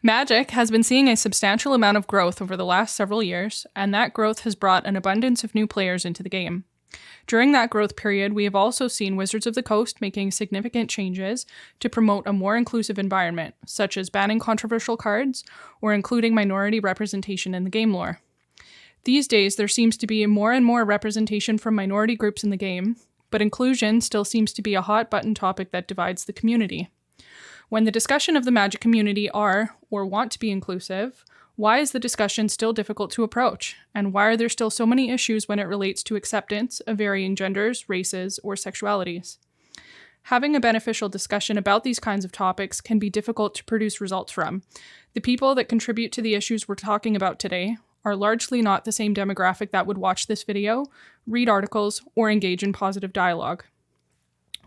Magic has been seeing a substantial amount of growth over the last several years, and that growth has brought an abundance of new players into the game. During that growth period, we have also seen Wizards of the Coast making significant changes to promote a more inclusive environment, such as banning controversial cards or including minority representation in the game lore. These days, there seems to be more and more representation from minority groups in the game, but inclusion still seems to be a hot-button topic that divides the community. When the discussion of the Magic community are, or want to be inclusive, why is the discussion still difficult to approach? And why are there still so many issues when it relates to acceptance of varying genders, races, or sexualities? Having a beneficial discussion about these kinds of topics can be difficult to produce results from. The people that contribute to the issues we're talking about today are largely not the same demographic that would watch this video, read articles, or engage in positive dialogue.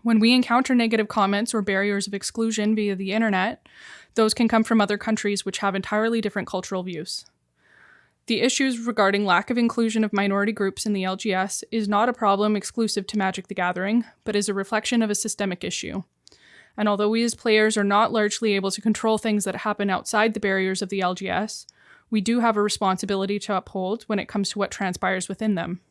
When we encounter negative comments or barriers of exclusion via the internet, those can come from other countries which have entirely different cultural views. The issues regarding lack of inclusion of minority groups in the LGS is not a problem exclusive to Magic the Gathering, but is a reflection of a systemic issue. And although we as players are not largely able to control things that happen outside the barriers of the LGS, we do have a responsibility to uphold when it comes to what transpires within them.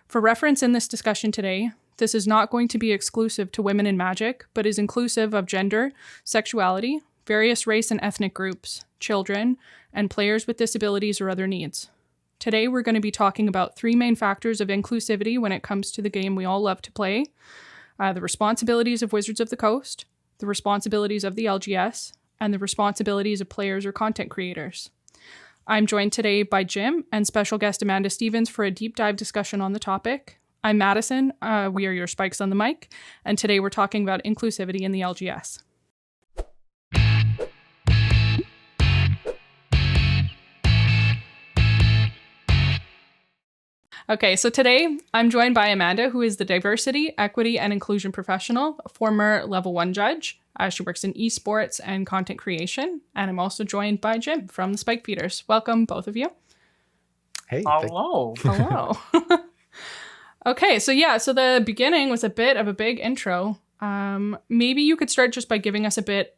For reference in this discussion today, this is not going to be exclusive to women in Magic, but is inclusive of gender, sexuality, various race and ethnic groups, children, and players with disabilities or other needs. Today, we're going to be talking about three main factors of inclusivity when it comes to the game we all love to play: the responsibilities of Wizards of the Coast, the responsibilities of the LGS, and the responsibilities of players or content creators. I'm joined today by Jim and special guest Amanda Stevens for a deep dive discussion on the topic. I'm Madison, we are your spikes on the mic, and today we're talking about inclusivity in the LGS. Okay, so today I'm joined by Amanda, who is the Diversity, Equity, and Inclusion Professional, a former Level 1 judge. She works in esports and content creation, and I'm also joined by Jim from the Spike Feeders. Welcome, both of you. Hey. Hello. Hello. Okay, so the beginning was a bit of a big intro. Maybe you could start just by giving us a bit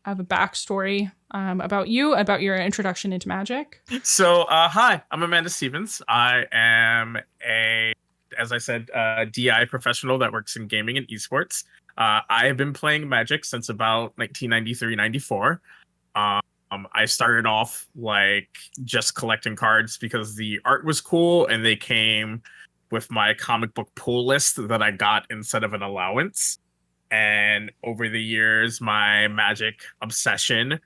of a backstory about you, about your introduction into Magic. So, hi, I'm Amanda Stevens. I am as I said, DI professional that works in gaming and esports. I have been playing Magic since about 1993-94. I started off just collecting cards because the art was cool and they came with my comic book pool list that I got instead of an allowance. And over the years, my Magic obsession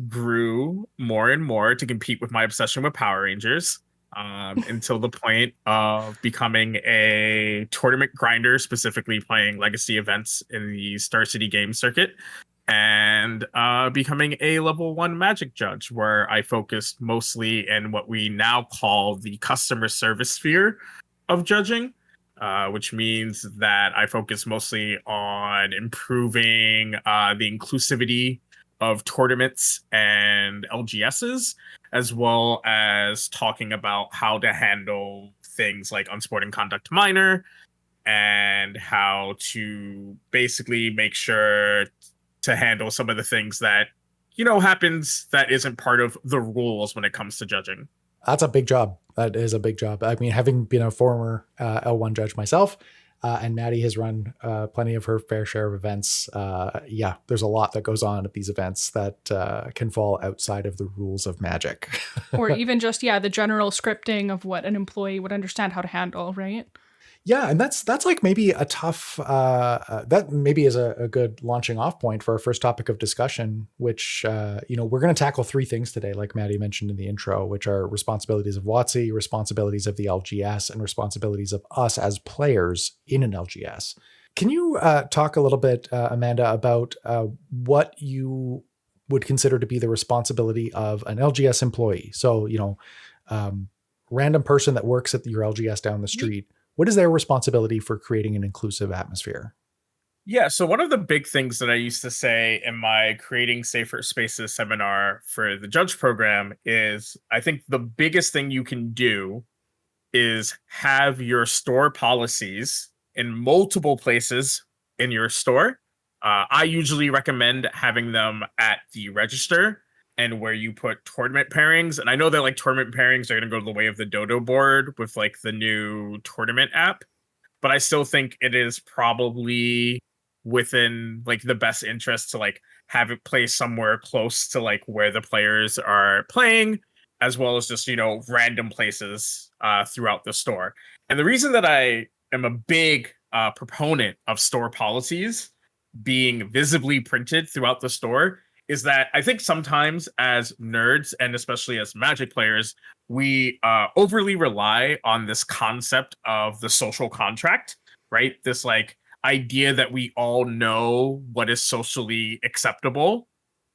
grew more and more to compete with my obsession with Power Rangers, until the point of becoming a tournament grinder, specifically playing legacy events in the Star City game circuit, and becoming a level 1 Magic judge, where I focused mostly in what we now call the customer service sphere of judging, which means that I focus mostly on improving the inclusivity of tournaments and LGSs, as well as talking about how to handle things like unsporting conduct minor and how to basically make sure to handle some of the things that, happens that isn't part of the rules when it comes to judging. That's a big job. That is a big job. I mean, having been a former L1 judge myself, and Maddy has run plenty of her fair share of events. There's a lot that goes on at these events that can fall outside of the rules of Magic. Or even just, the general scripting of what an employee would understand how to handle, right? Yeah, and that's like maybe a tough, that maybe is a good launching off point for our first topic of discussion, which, we're going to tackle three things today, like Maddy mentioned in the intro, which are responsibilities of WotC, responsibilities of the LGS, and responsibilities of us as players in an LGS. Can you talk a little bit, Amanda, about what you would consider to be the responsibility of an LGS employee? So, random person that works at your LGS down the street. What is their responsibility for creating an inclusive atmosphere? Yeah, so one of the big things that I used to say in my Creating Safer Spaces seminar for the judge program is, I think the biggest thing you can do is have your store policies in multiple places in your store. I usually recommend having them at the register and where you put tournament pairings. And I know that like tournament pairings are going to go the way of the Dodo board with like the new tournament app, but I still think it is probably within like the best interest to like have it play somewhere close to like where the players are playing, as well as just, you know, random places throughout the store. And the reason that I am a big proponent of store policies being visibly printed throughout the store is that I think sometimes as nerds and especially as Magic players, we overly rely on this concept of the social contract, right? This like idea that we all know what is socially acceptable.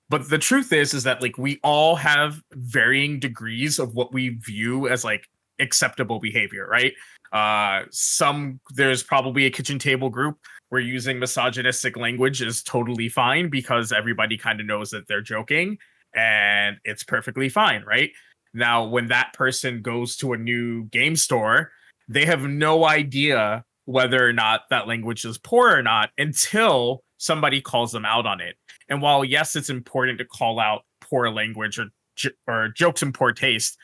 But the truth is that like we all have varying degrees of what we view as like acceptable behavior, right? There's probably a kitchen table group where using misogynistic language is totally fine because everybody kind of knows that they're joking and it's perfectly fine, right? Now, when that person goes to a new game store, they have no idea whether or not that language is poor or not until somebody calls them out on it. And while, yes, it's important to call out poor language or jokes in poor taste,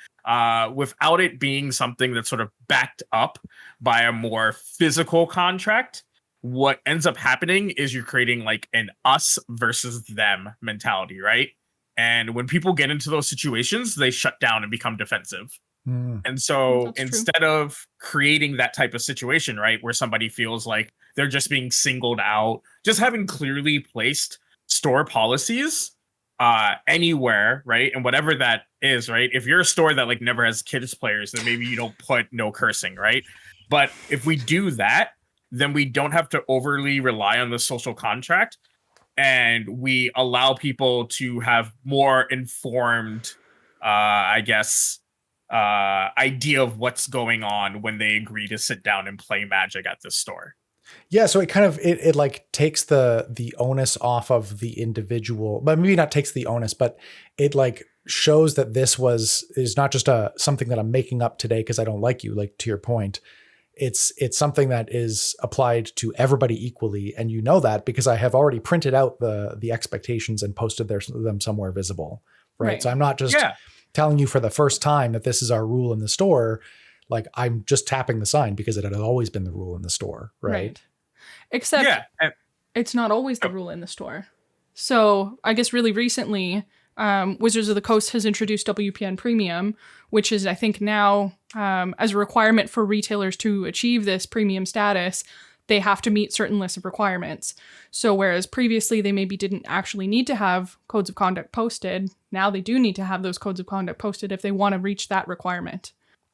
without it being something that's sort of backed up by a more physical contract, what ends up happening is you're creating like an us versus them mentality, right? And when people get into those situations, they shut down and become defensive. And so instead of creating that type of situation, right, where somebody feels like they're just being singled out, just having clearly placed store policies anywhere, right, and whatever that is, right? If you're a store that like never has kids players, then maybe you don't put no cursing, right? But if we do that, then we don't have to overly rely on the social contract, and we allow people to have more informed, I guess, idea of what's going on when they agree to sit down and play Magic at the store. Yeah, so it kind of it like takes the onus off of the individual, but maybe not takes the onus, but it like shows that this is not just something that I'm making up today because I don't like you, like to your point. It's something that is applied to everybody equally, and you know that because I have already printed out the expectations and posted them somewhere visible, right? So I'm not just telling you for the first time that this is our rule in the store. Like I'm just tapping the sign because it had always been the rule in the store, right? Except it's not always the rule in the store. So I guess really recently, Wizards of the Coast has introduced WPN Premium, which is I think now as a requirement for retailers to achieve this premium status, they have to meet certain lists of requirements. So whereas previously they maybe didn't actually need to have codes of conduct posted, now they do need to have those codes of conduct posted if they want to reach that requirement.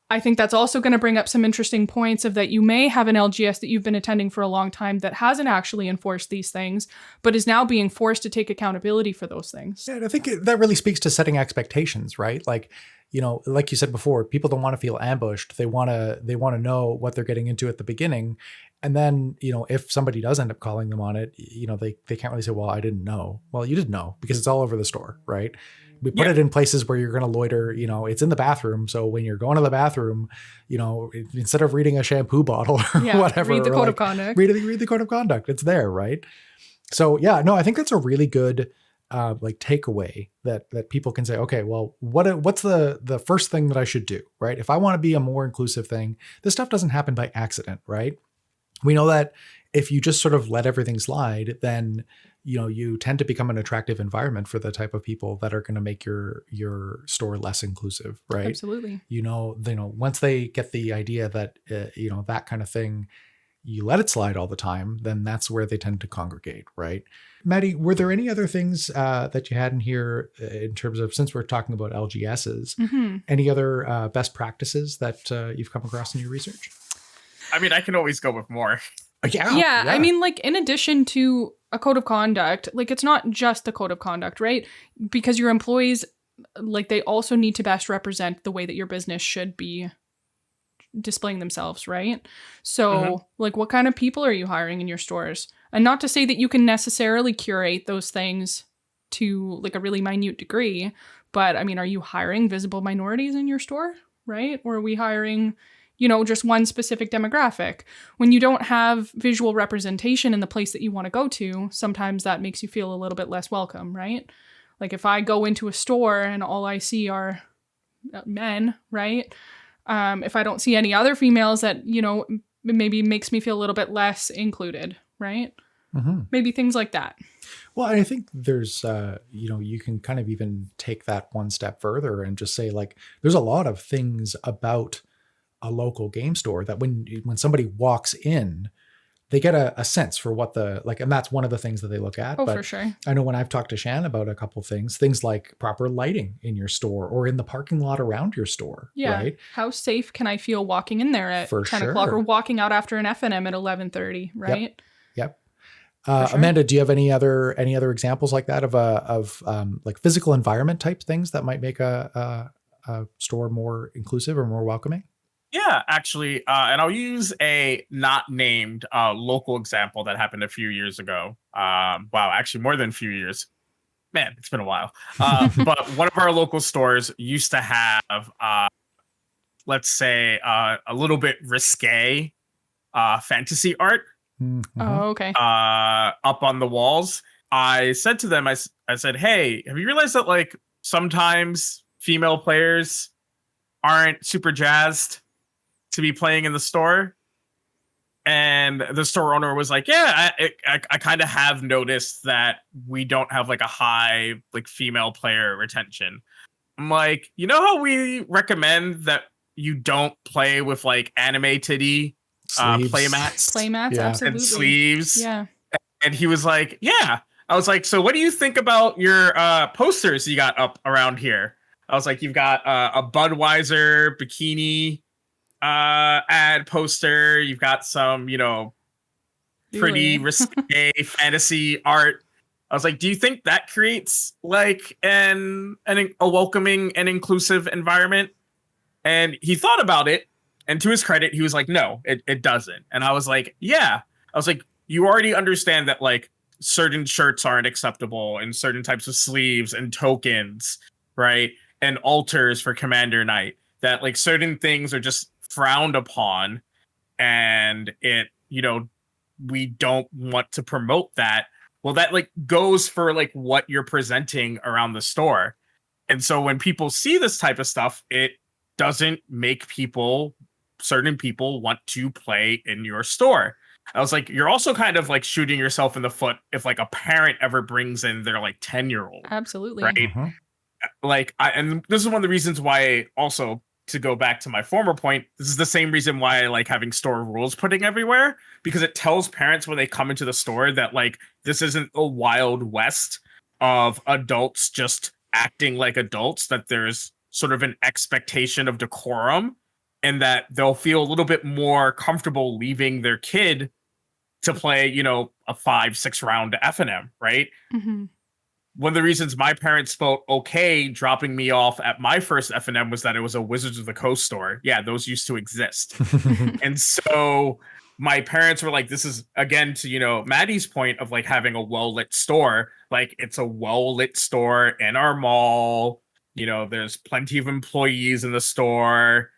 I think that's also going to bring up some interesting points of that you may have an LGS that you've been attending for a long time that hasn't actually enforced these things, but is now being forced to take accountability for those things. Yeah, and I think that really speaks to setting expectations, right? Like, you know, like you said before, people don't want to feel ambushed. They want to know what they're getting into at the beginning. And then, you know, if somebody does end up calling them on it, you know, they can't really say, well, I didn't know. Well, you didn't know because it's all over the store, right? We put it in places where you're going to loiter, you know, it's in the bathroom. So when you're going to the bathroom, you know, instead of reading a shampoo bottle or whatever, read the code of conduct. Read the code of conduct. It's there, right? So yeah, no, I think that's a really good like takeaway that people can say, okay, well, what's the first thing that I should do, right? If I want to be a more inclusive thing, this stuff doesn't happen by accident, right? We know that if you just sort of let everything slide, then you know, you tend to become an attractive environment for the type of people that are going to make your store less inclusive, right? Absolutely. You know, once they get the idea that, you know, that kind of thing, you let it slide all the time, then that's where they tend to congregate, right? Maddy, were there any other things that you had in here in terms of, since we're talking about LGSs, any other best practices that you've come across in your research? I mean, I can always go with more. Yeah, I mean, like, in addition to a code of conduct, like, it's not just the code of conduct, right? Because your employees, like, they also need to best represent the way that your business should be displaying themselves, right? So, like, what kind of people are you hiring in your stores? And not to say that you can necessarily curate those things to, like, a really minute degree, but, I mean, are you hiring visible minorities in your store, right? Or are we hiring, you know, just one specific demographic? When you don't have visual representation in the place that you want to go to, sometimes that makes you feel a little bit less welcome, right? Like if I go into a store and all I see are men, right? If I don't see any other females, that, you know, maybe makes me feel a little bit less included, right? Mm-hmm. Maybe things like that. Well, I think there's, you know, you can kind of even take that one step further and just say, like, there's a lot of things about a local game store that when somebody walks in, they get a sense for what and that's one of the things that they look at. Oh, but for sure. I know when I've talked to Shan about a couple of things like proper lighting in your store or in the parking lot around your store. Yeah. Right? How safe can I feel walking in there at For 10 sure. o'clock or walking out after an FNM at 11:30, right? Yep. Sure. Amanda, do you have any other examples like that of like physical environment type things that might make a store more inclusive or more welcoming? Yeah, actually, and I'll use a not named local example that happened a few years ago. Wow, actually more than a few years. Man, it's been a while. But one of our local stores used to have, let's say, a little bit risque fantasy art Mm-hmm. Oh, okay. up on the walls. I said to them, I said, hey, have you realized that like sometimes female players aren't super jazzed to be playing in the store? And the store owner was like, yeah, I kind of have noticed that we don't have like a high like female player retention. I'm like, you know how we recommend that you don't play with like anime titty playmats Playmats, Yeah. absolutely. and sleeves? Yeah. And he was like, yeah. I was like, so what do you think about your posters you got up around here? I was like, you've got a Budweiser bikini ad poster. You've got some, you know, pretty Really? risque fantasy art. I was like, do you think that creates like a welcoming and inclusive environment? And he thought about it. And to his credit, he was like, no, it doesn't. And I was like, yeah. I was like, you already understand that like certain shirts aren't acceptable and certain types of sleeves and tokens, right? And altars for Commander Night, that like certain things are just frowned upon. And it, you know, we don't want to promote that. Well, that like goes for like what you're presenting around the store. And so when people see this type of stuff, it doesn't make certain people want to play in your store. I was like, you're also kind of like shooting yourself in the foot if like a parent ever brings in their like 10-year-old. Absolutely. Right. Mm-hmm. Like, and this is one of the reasons why also, to go back to my former point, this is the same reason why I like having store rules putting everywhere, because it tells parents when they come into the store that like this isn't a wild west of adults just acting like adults, that there's sort of an expectation of decorum, and that they'll feel a little bit more comfortable leaving their kid to play, you know, a 5-6 round FNM, right? Mm-hmm. One of the reasons my parents felt okay dropping me off at my first FNM was that it was a Wizards of the Coast store. Yeah, those used to exist. And so my parents were like, this is, again, to, you know, Maddy's point of like having a well-lit store. Like, it's a well-lit store in our mall. You know, there's plenty of employees in the store.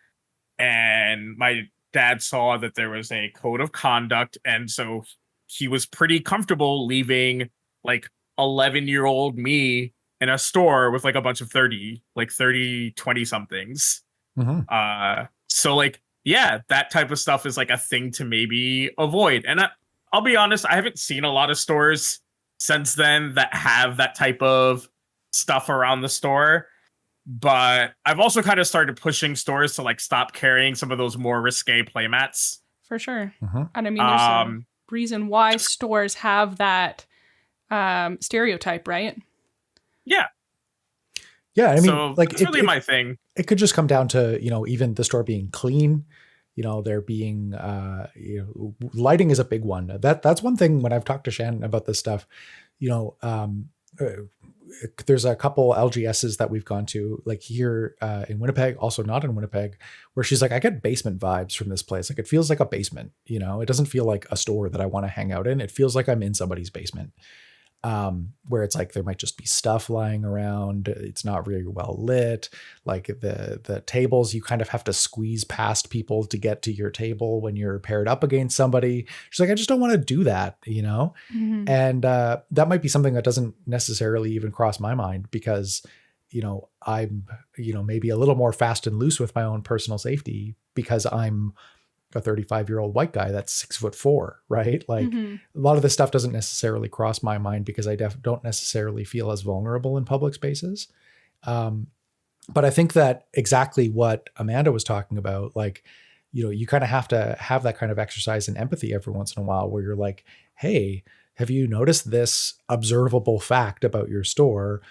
And my dad saw that there was a code of conduct. And so he was pretty comfortable leaving like 11-year-old me in a store with like a bunch of 20 somethings. Mm-hmm. So like, yeah, that type of stuff is like a thing to maybe avoid. And I'll be honest, I haven't seen a lot of stores since then that have that type of stuff around the store. But I've also kind of started pushing stores to like stop carrying some of those more risque playmats. For sure. Mm-hmm. And I mean, there's a reason why stores have that stereotype, right? Yeah. Yeah, I mean, so like it's really my thing. It could just come down to, you know, even the store being clean, you know, there being, you know, lighting is a big one. That's one thing when I've talked to Shannon about this stuff, you know, there's a couple LGSs that we've gone to, like here in Winnipeg, also not in Winnipeg, where she's like, I get basement vibes from this place. Like, it feels like a basement, you know, it doesn't feel like a store that I want to hang out in. It feels like I'm in somebody's basement. where it's like there might just be stuff lying around. It's not really well lit. Like the tables, you kind of have to squeeze past people to get to your table when you're paired up against somebody. She's like, I just don't want to do that, you know? Mhm. And that might be something that doesn't necessarily even cross my mind because, you know, I'm, you know, maybe a little more fast and loose with my own personal safety because I'm a 35-year-old white guy that's 6'4", right? Like Mhm. a lot of this stuff doesn't necessarily cross my mind because I don't necessarily feel as vulnerable in public spaces. But I think that exactly what Amanda was talking about, like, you know, you kind of have to have that kind of exercise in empathy every once in a while where you're like, hey, have you noticed this observable fact about your store?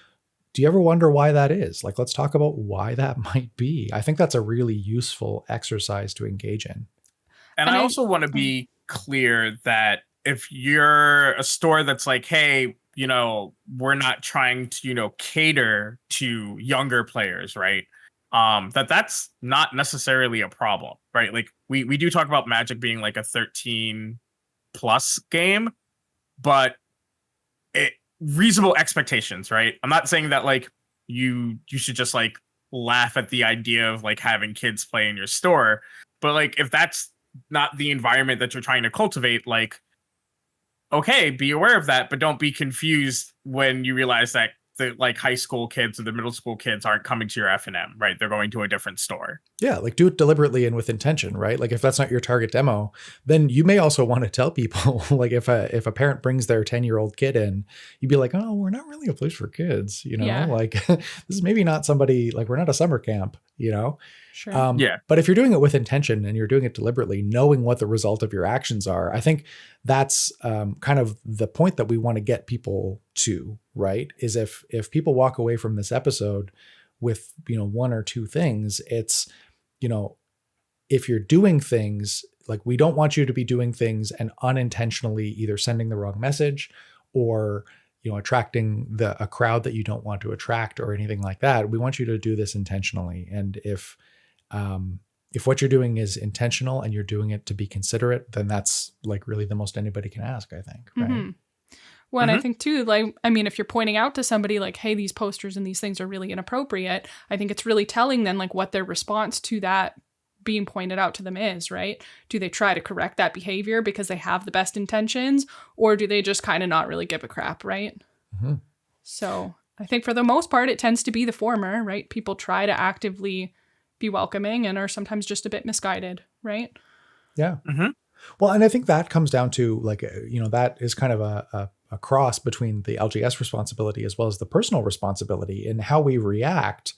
Do you ever wonder why that is? Like, let's talk about why that might be. I think that's a really useful exercise to engage in. And And I I also want to be clear that if you're a store that's like, hey, you know, we're not trying to, you know, cater to younger players, right? That's not necessarily a problem, right? Like we do talk about Magic being like a 13 plus game, but it reasonable expectations, right? I'm not saying that like you should just like laugh at the idea of like having kids play in your store, but like if that's not the environment that you're trying to cultivate, like okay, be aware of that, but don't be confused when you realize that the like high school kids or the middle school kids aren't coming to your F&M, right? They're going to a different store. Yeah, like do it deliberately and with intention, right? Like if that's not your target demo, then you may also want to tell people, like if a parent brings their 10-year-old kid in, you'd be like, oh, we're not really a place for kids, you know, Yeah. like this is maybe not somebody, like we're not a summer camp, you know? Sure. Yeah. But if you're doing it with intention and you're doing it deliberately, knowing what the result of your actions are, I think that's kind of the point that we want to get people to, right? Is if people walk away from this episode with, you know, one or two things, it's, you know, if you're doing things, like we don't want you to be doing things and unintentionally either sending the wrong message or, you know, attracting a crowd that you don't want to attract or anything like that. We want you to do this intentionally. And if what you're doing is intentional and you're doing it to be considerate, then that's like really the most anybody can ask, I think. Right. Mm-hmm. Well, and I think too, like, I mean, if you're pointing out to somebody like, hey, these posters and these things are really inappropriate, I think it's really telling then like what their response to that being pointed out to them is, right? Do they try to correct that behavior because they have the best intentions, or do they just kind of not really give a crap, right? Mm-hmm. So I think for the most part, it tends to be the former, right? People try to actively be welcoming and are sometimes just a bit misguided, right? Yeah. Mm-hmm. Well, and I think that comes down to like, you know, that is kind of a cross between the LGS responsibility as well as the personal responsibility, and how we react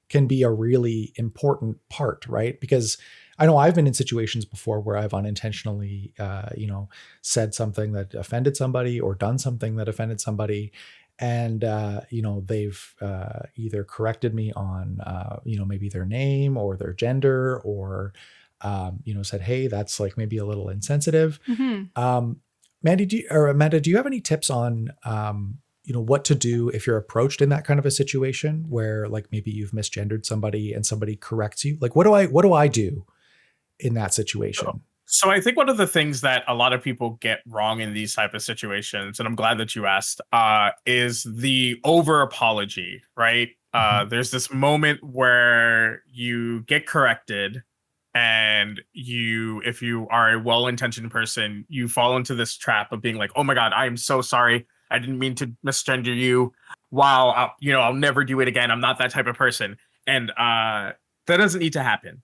can be a really important part, right? Because I know I've been in situations before where I've unintentionally, you know, said something that offended somebody or done something that offended somebody. And, you know, they've either corrected me on, you know, maybe their name or their gender or, you know, said, hey, that's like maybe a little insensitive. Mm-hmm. Amanda, do you have any tips on, you know, what to do if you're approached in that kind of a situation where like maybe you've misgendered somebody and somebody corrects you? Like, what do I do in that situation? So I think one of the things that a lot of people get wrong in these type of situations, and I'm glad that you asked, is the over apology, right? Mhm. There's this moment where you get corrected, and if you are a well-intentioned person, you fall into this trap of being like, "Oh my God, I am so sorry. I didn't mean to misgender you. Wow, I'll never do it again. I'm not that type of person." And that doesn't need to happen.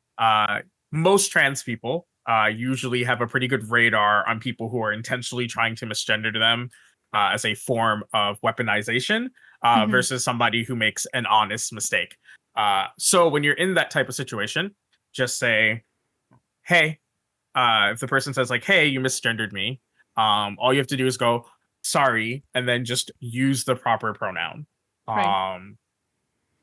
Most trans people usually have a pretty good radar on people who are intentionally trying to misgender them as a form of weaponization Mm-hmm. versus somebody who makes an honest mistake. So when you're in that type of situation, just say, hey, if the person says like, hey, you misgendered me, all you have to do is go, sorry, and then just use the proper pronoun. Right.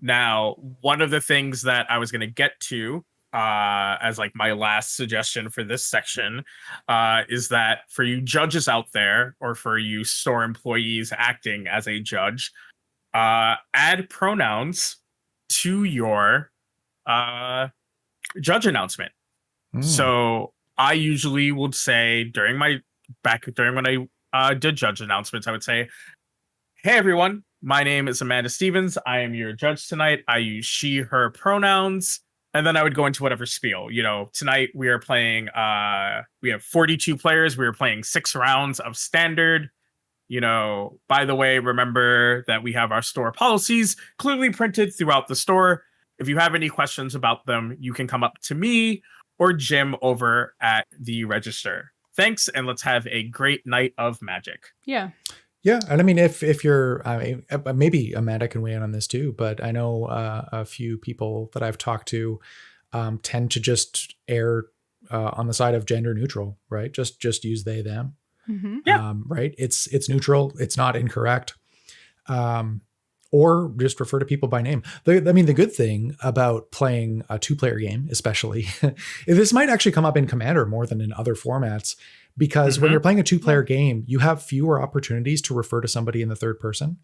Now, one of the things that I was going to get to as like my last suggestion for this section is that for you judges out there, or for you store employees acting as a judge, add pronouns to your judge announcement. Mm. So I usually would say during when I did judge announcements, I would say, Hey everyone, my name is Amanda Stevens. I am your judge tonight. I use she, her pronouns, and then I would go into whatever spiel. Tonight we are playing we have 42 players. We are playing 6 rounds of standard. By the way, remember that we have our store policies clearly printed throughout the store. If you have any questions about them, you can come up to me or Jim over at the register. Thanks, and let's have a great night of Magic. Yeah. Yeah, and I mean, if you're, maybe Amanda can weigh in on this too, but I know a few people that I've talked to tend to just err on the side of gender neutral, right? Just use they them, Yeah. right? It's neutral, it's not incorrect, or just refer to people by name. The good thing about playing a 2-player game, especially, this might actually come up in Commander more than in other formats. Because when you're playing a 2-player game, you have fewer opportunities to refer to somebody in the third person.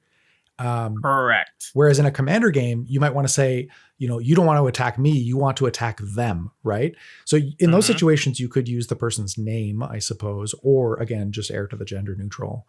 Correct. Whereas in a Commander game, you might want to say, you don't want to attack me, you want to attack them, right? So in those situations, you could use the person's name, I suppose, or again, just err to the gender neutral.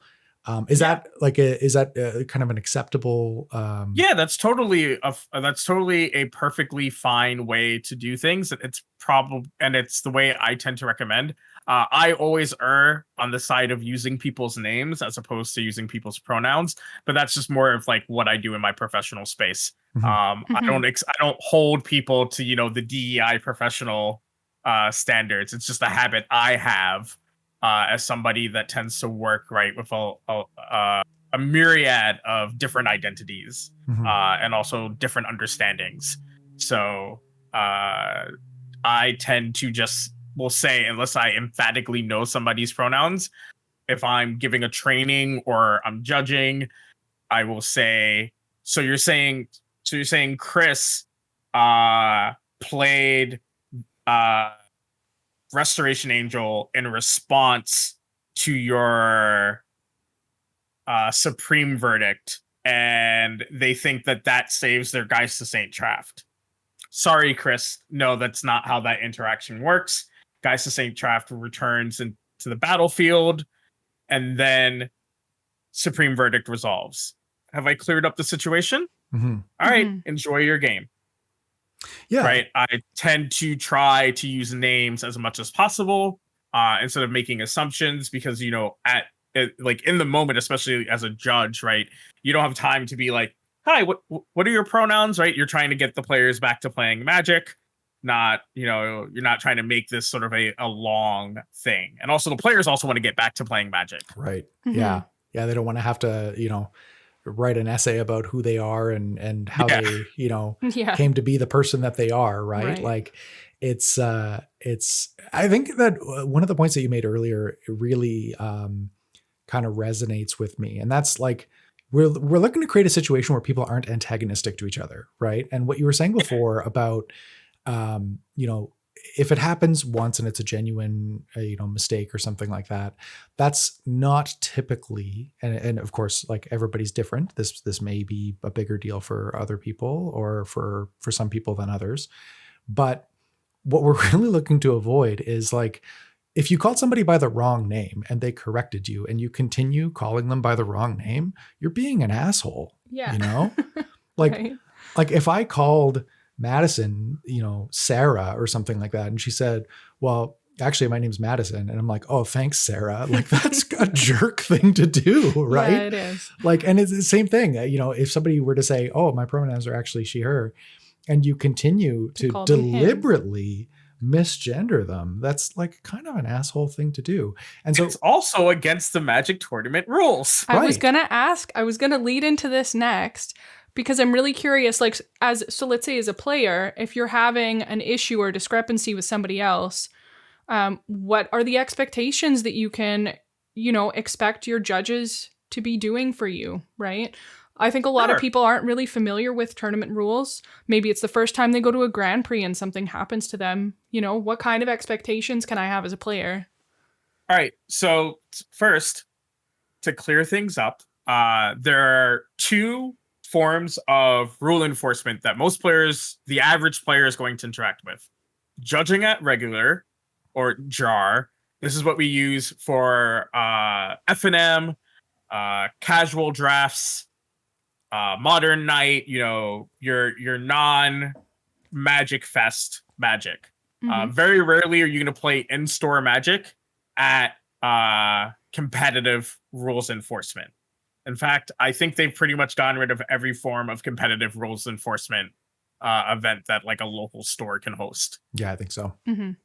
Is that kind of an acceptable? Yeah, that's totally a perfectly fine way to do things. And it's the way I tend to recommend. I always err on the side of using people's names as opposed to using people's pronouns, but that's just more of like what I do in my professional space. I don't hold people to the DEI professional standards. It's just a habit I have as somebody that tends to work right with a myriad of different identities and also different understandings. So I tend to will say, unless I emphatically know somebody's pronouns, if I'm giving a training or I'm judging, I will say, so you're saying Chris played Restoration Angel in response to your Supreme verdict, and they think that saves their Geist to Saint Traft. Sorry, Chris. No, that's not how that interaction works. Geist to Saint Traft returns into the battlefield, and then Supreme Verdict resolves. Have I cleared up the situation? All right, enjoy your game. Yeah. Right. I tend to try to use names as much as possible instead of making assumptions, because in the moment, especially as a judge, right, you don't have time to be like, hi, what are your pronouns, right? You're trying to get the players back to playing Magic, not, you're not trying to make this sort of a long thing. And also the players also want to get back to playing Magic. Right. Yeah. They don't want to have to, write an essay about who they are and how they, came to be the person that they are. Right. Like it's, I think that one of the points that you made earlier really kind of resonates with me. And that's like, we're looking to create a situation where people aren't antagonistic to each other. Right. And what you were saying before about, if it happens once and it's a genuine, mistake or something like that, that's not typically, and of course, like everybody's different. This may be a bigger deal for other people or for some people than others. But what we're really looking to avoid is like, if you called somebody by the wrong name and they corrected you and you continue calling them by the wrong name, you're being an asshole. Yeah. Like if I called Madison, Sarah or something like that, and she said, well, actually my name's Madison. And I'm like, oh, thanks, Sarah. Like that's a jerk thing to do. Right. Yeah, it is. Like, and it's the same thing, if somebody were to say, oh, my pronouns are actually she, her, and you continue to deliberately misgender them, that's like kind of an asshole thing to do. And so it's also against the Magic tournament rules. I was going to lead into this next, because I'm really curious, like, so let's say as a player, if you're having an issue or discrepancy with somebody else, what are the expectations that you can, expect your judges to be doing for you, right? I think a lot of people aren't really familiar with tournament rules. Maybe it's the first time they go to a Grand Prix and something happens to them. What kind of expectations can I have as a player? All right. So first, to clear things up, there are 2 forms of rule enforcement that most players, the average player, is going to interact with. Judging at regular, or JAR. This is what we use for FNM, casual drafts, modern night, your non-magic fest magic. Very rarely are you going to play in-store magic at competitive rules enforcement. In fact, I think they've pretty much gotten rid of every form of competitive rules enforcement event that like a local store can host. Yeah, I think so.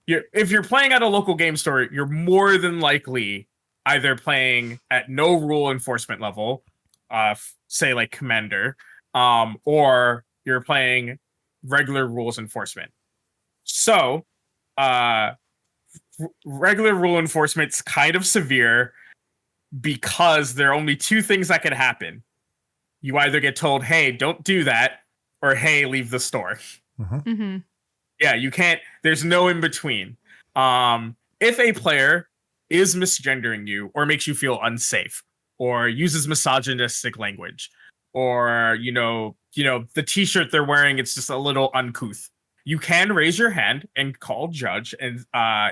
If you're playing at a local game store, you're more than likely either playing at no rule enforcement level, say like Commander, or you're playing regular rules enforcement. So, regular rule enforcement's kind of severe because there are only two things that can happen. You either get told, hey, don't do that, or hey, leave the store. Yeah, you can't, there's no in between. If a player is misgendering you or makes you feel unsafe or uses misogynistic language or, the t-shirt they're wearing, it's just a little uncouth, you can raise your hand and call judge. And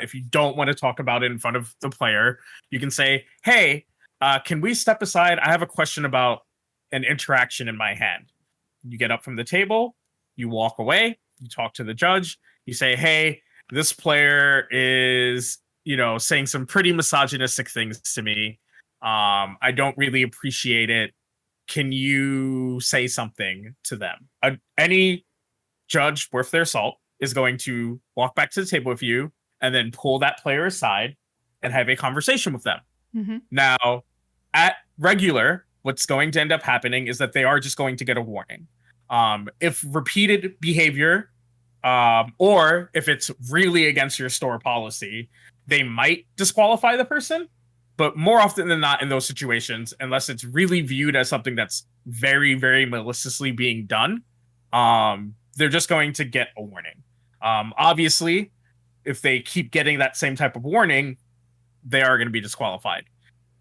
if you don't want to talk about it in front of the player, you can say, hey, can we step aside? I have a question about an interaction in my hand. You get up from the table, you walk away, you talk to the judge, you say, hey, this player is, saying some pretty misogynistic things to me. I don't really appreciate it. Can you say something to them? Any judge worth their salt is going to walk back to the table with you and then pull that player aside and have a conversation with them. Now, at regular, what's going to end up happening is that they are just going to get a warning. If repeated behavior, or if it's really against your store policy, they might disqualify the person. But more often than not in those situations, unless it's really viewed as something that's very, very maliciously being done, they're just going to get a warning. Obviously, if they keep getting that same type of warning, they are going to be disqualified.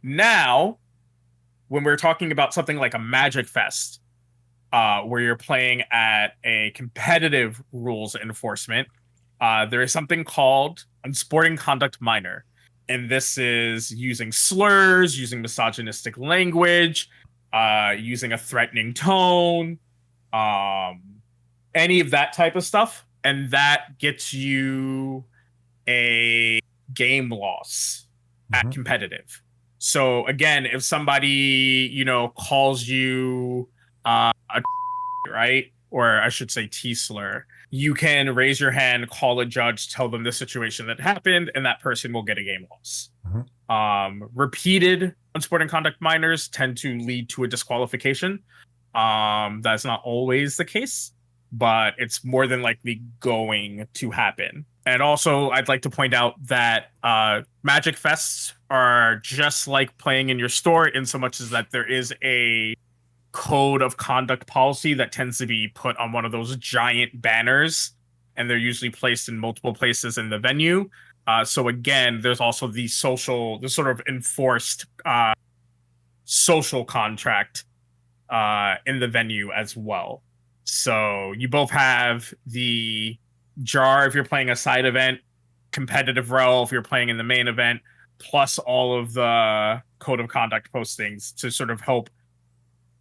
Now, when we're talking about something like a Magic Fest, where you're playing at a competitive rules enforcement, there is something called unsporting conduct minor. And this is using slurs, using misogynistic language, using a threatening tone, any of that type of stuff. And that gets you a game loss at competitive. So again, if somebody, calls you a right? Or I should say T-slur, you can raise your hand, call a judge, tell them the situation that happened, and that person will get a game loss. Repeated unsporting conduct minors tend to lead to a disqualification. That's not always the case, but it's more than likely going to happen. And also, I'd like to point out that Magic Fests are just like playing in your store in so much as that there is a code of conduct policy that tends to be put on one of those giant banners, and they're usually placed in multiple places in the venue. So again, there's also the sort of enforced social contract in the venue as well. So you both have the jar if you're playing a side event, competitive rel if you're playing in the main event, plus all of the code of conduct postings to sort of help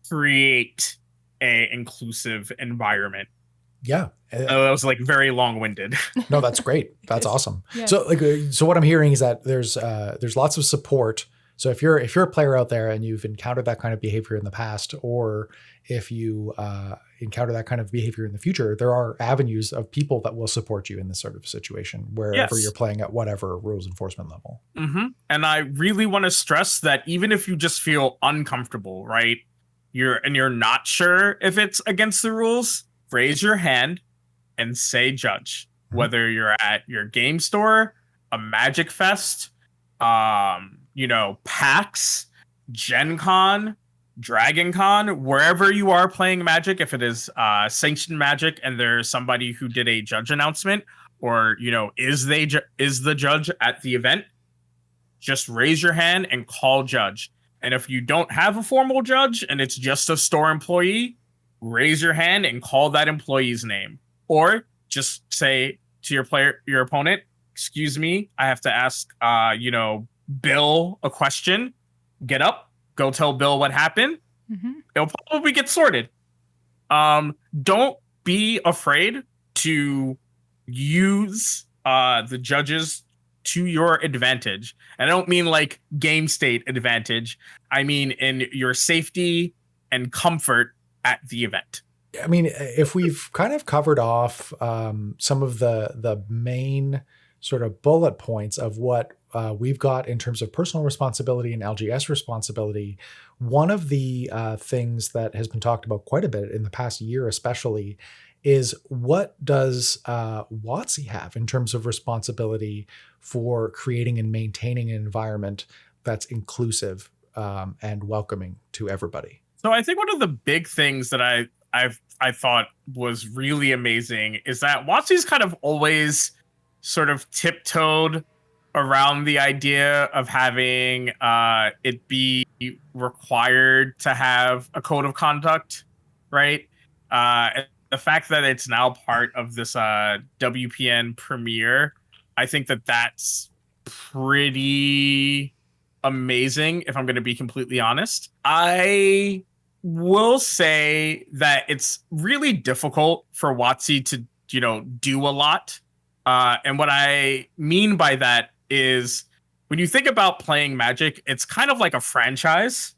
create a inclusive environment. Yeah. That was like very long-winded. No, that's great. That's awesome. Yeah. So what I'm hearing is that there's lots of support. So if you're a player out there and you've encountered that kind of behavior in the past, or if you encounter that kind of behavior in the future, there are avenues of people that will support you in this sort of situation, wherever you're playing at whatever rules enforcement level. And I really want to stress that even if you just feel uncomfortable, right? You're not sure if it's against the rules, raise your hand and say judge. Whether you're at your game store, a Magic Fest, PAX, Gen Con, Dragon Con, wherever you are playing Magic, if it is sanctioned Magic and there's somebody who did a judge announcement, or is the judge at the event, just raise your hand and call judge. And if you don't have a formal judge and it's just a store employee, raise your hand and call that employee's name. Or just say to your opponent, excuse me, I have to ask, Bill a question. Get up, go tell Bill what happened. Mm-hmm. It'll probably get sorted. Don't be afraid to use the judges to your advantage. And I don't mean like game state advantage. I mean in your safety and comfort at the event. I mean, if we've kind of covered off some of the main sort of bullet points of what we've got in terms of personal responsibility and LGS responsibility, one of the things that has been talked about quite a bit in the past year, especially, is what does WotC have in terms of responsibility for creating and maintaining an environment that's inclusive and welcoming to everybody? So I think one of the big things that I thought was really amazing is that WotC's kind of always sort of tiptoed around the idea of having it be required to have a code of conduct, right? And the fact that it's now part of this WPN premiere, I think that that's pretty amazing, if I'm going to be completely honest. I will say that it's really difficult for WotC to, do a lot. And what I mean by that is when you think about playing Magic, it's kind of like a franchise,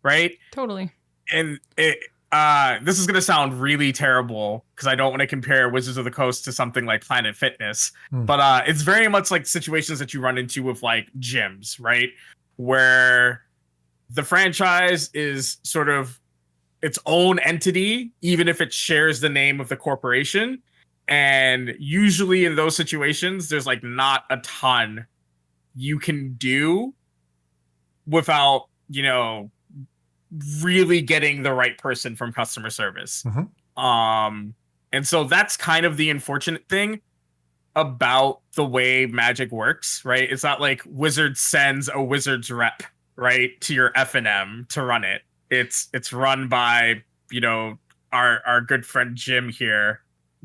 right? Totally. And this is going to sound really terrible because I don't want to compare Wizards of the Coast to something like Planet Fitness, but it's very much like situations that you run into with like gyms, right? Where the franchise is sort of its own entity, even if it shares the name of the corporation. And usually in those situations, there's like not a ton you can do without, really getting the right person from customer service. And so that's kind of the unfortunate thing about the way Magic works, right? It's not like Wizards sends a Wizards rep, right, to your FNM to run it. It's run by, our good friend Jim here.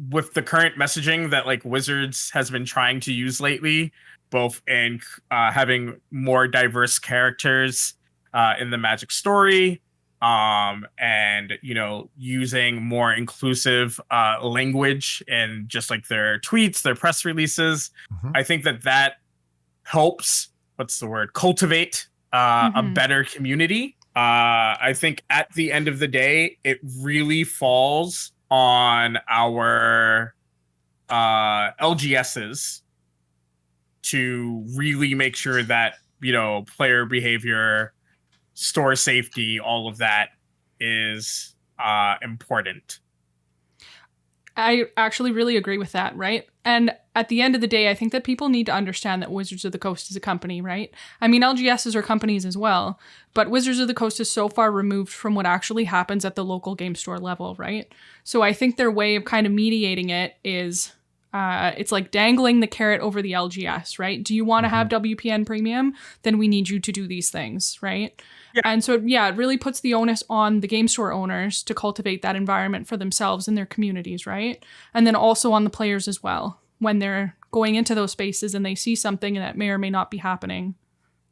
With the current messaging that like Wizards has been trying to use lately, both in having more diverse characters in the Magic story, and using more inclusive language and just like their tweets, their press releases. I think that helps. What's the word? Cultivate a better community. I think at the end of the day, it really falls on our LGSs to really make sure that, player behavior, store safety, all of that is important. I actually really agree with that, right? And at the end of the day, I think that people need to understand that Wizards of the Coast is a company, right? I mean, LGSs are companies as well, but Wizards of the Coast is so far removed from what actually happens at the local game store level, right? So I think their way of kind of mediating it is it's like dangling the carrot over the LGS, right? Do you want to have WPN Premium? Then we need you to do these things, right? Yeah. And so, it really puts the onus on the game store owners to cultivate that environment for themselves and their communities, right? And then also on the players as well, when they're going into those spaces and they see something that may or may not be happening,